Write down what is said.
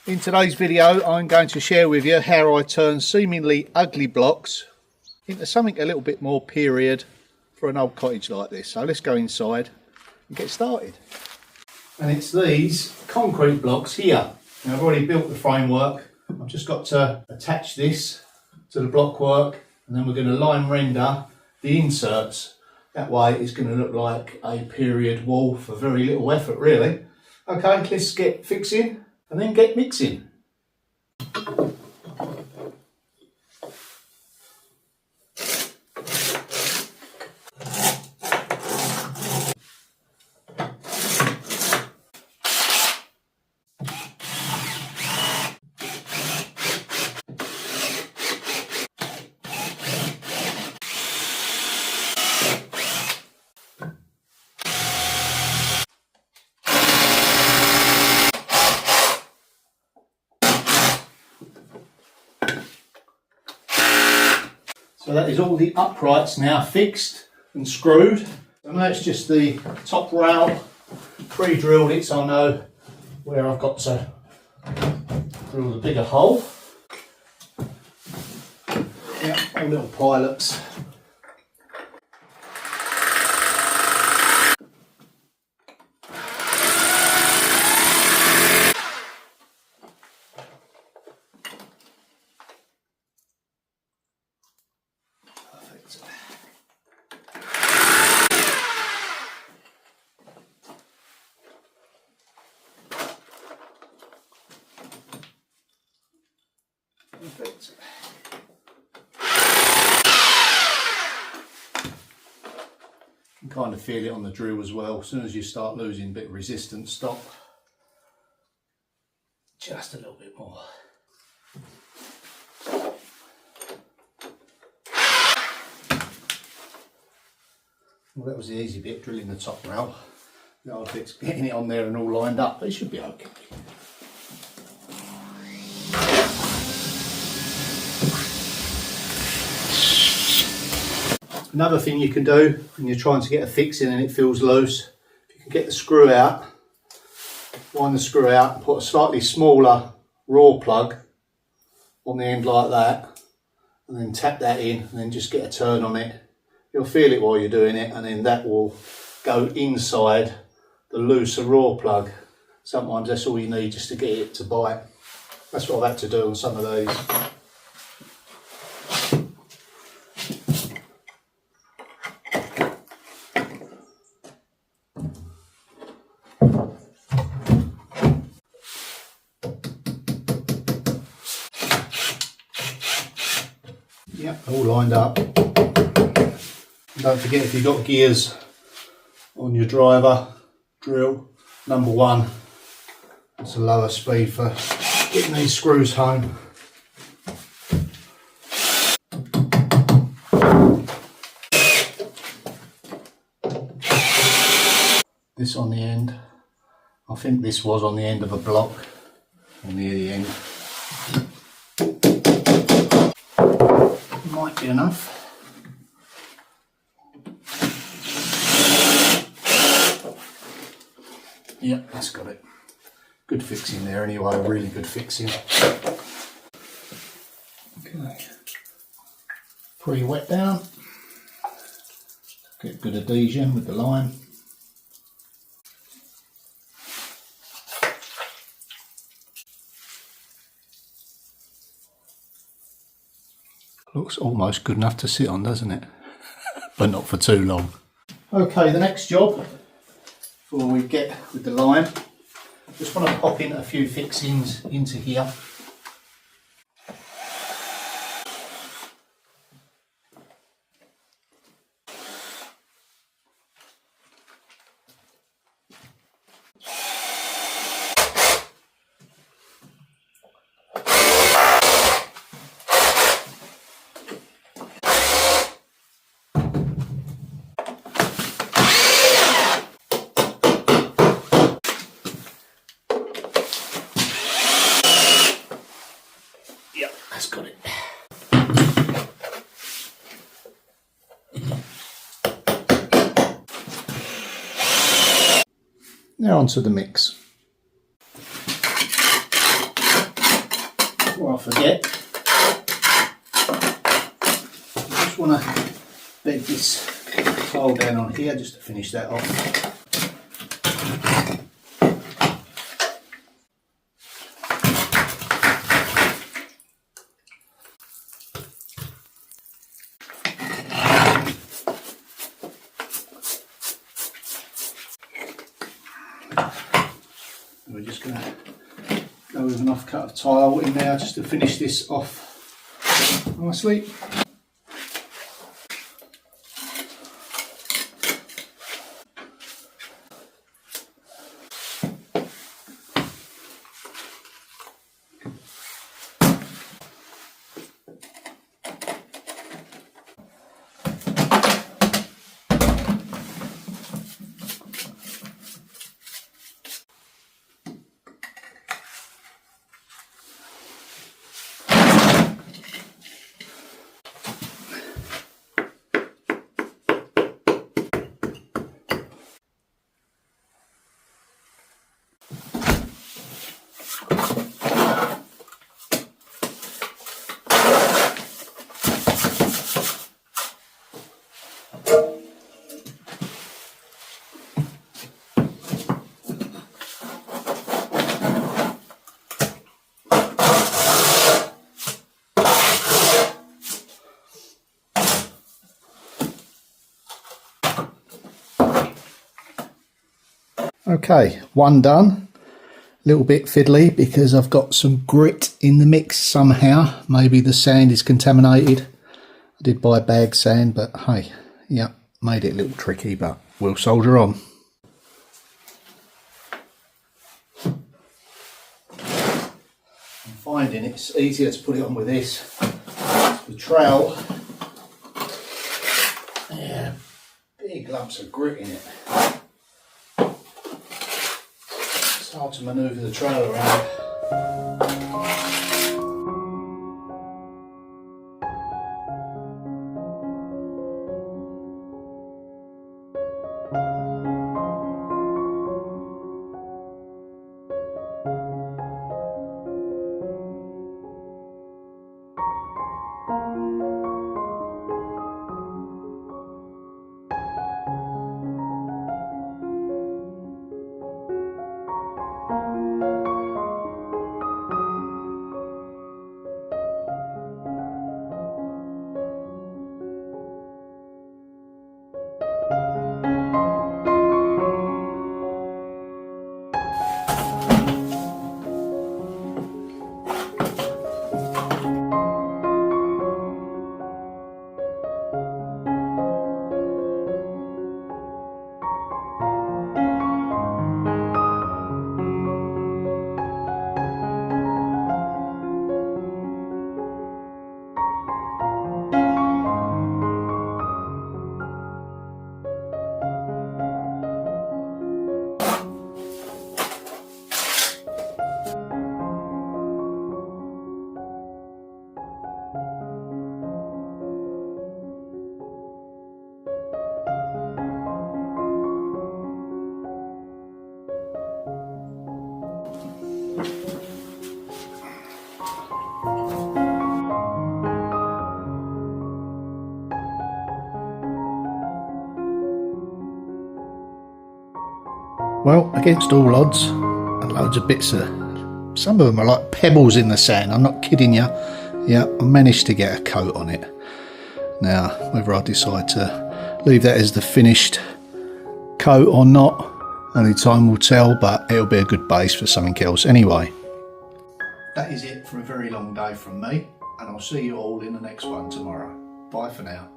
In today's video I'm going to share with you how I turn seemingly ugly blocks into something a little bit more period for an old cottage like this. So let's go inside and get started. And it's these concrete blocks here. Now I've already built the framework. I've just got to attach this to the blockwork and then we're going to lime render the inserts. That way it's going to look like a period wall for very little effort really. Okay, let's get fixing and then get mixing. So that is all the uprights now fixed and screwed. And that's just the top rail, pre-drilled it so I know where I've got to drill the bigger hole. Yeah, all little pilots. Perfect. You can kind of feel it on the drill as well. As soon as you start losing a bit of resistance, stop. Just a little bit more. Well, that was the easy bit, drilling the top rail. The hard bit's getting it on there and all lined up, but it should be okay. Another thing you can do when you're trying to get a fix in and it feels loose, you can get the screw out, wind the screw out, put a slightly smaller raw plug on the end like that, and then tap that in and then just get a turn on it. You'll feel it while you're doing it, and then that will go inside the looser raw plug. Sometimes that's all you need just to get it to bite. That's what I've had to do on some of these. Yep, all lined up. Don't forget, if you've got gears on your driver drill, number one, it's a lower speed for getting these screws home. This on the end, I think this was on the end of a block, or near the end. Might be enough. Yep, that's got it. Good fixing there anyway, really good fixing. Okay, pre-wet down. Get good adhesion with the lime. Looks almost good enough to sit on, doesn't it? But not for too long. Okay, the next job, before we get with the lime, just want to pop in a few fixings into here. That's got it. Now onto the mix. before I forget, I just want to bed this tile down on here just to finish that off. We're just going to go with an off cut of tile in there just to finish this off nicely. Okay, one done. A little bit fiddly because I've got some grit in the mix somehow. Maybe the sand is contaminated. I did buy bag sand, but hey, yeah, made it a little tricky, but we'll soldier on. I'm finding it's easier to put it on with this. The trowel, yeah, big lumps of grit in it. It's hard to manoeuvre the trailer around. Well, against all odds, and loads of bits of, some of them are like pebbles in the sand, I'm not kidding you. Yeah, I managed to get a coat on it. Now, whether I decide to leave that as the finished coat or not, only time will tell, but it'll be a good base for something else anyway. That is it for a very long day from me, and I'll see you all in the next one tomorrow. Bye for now.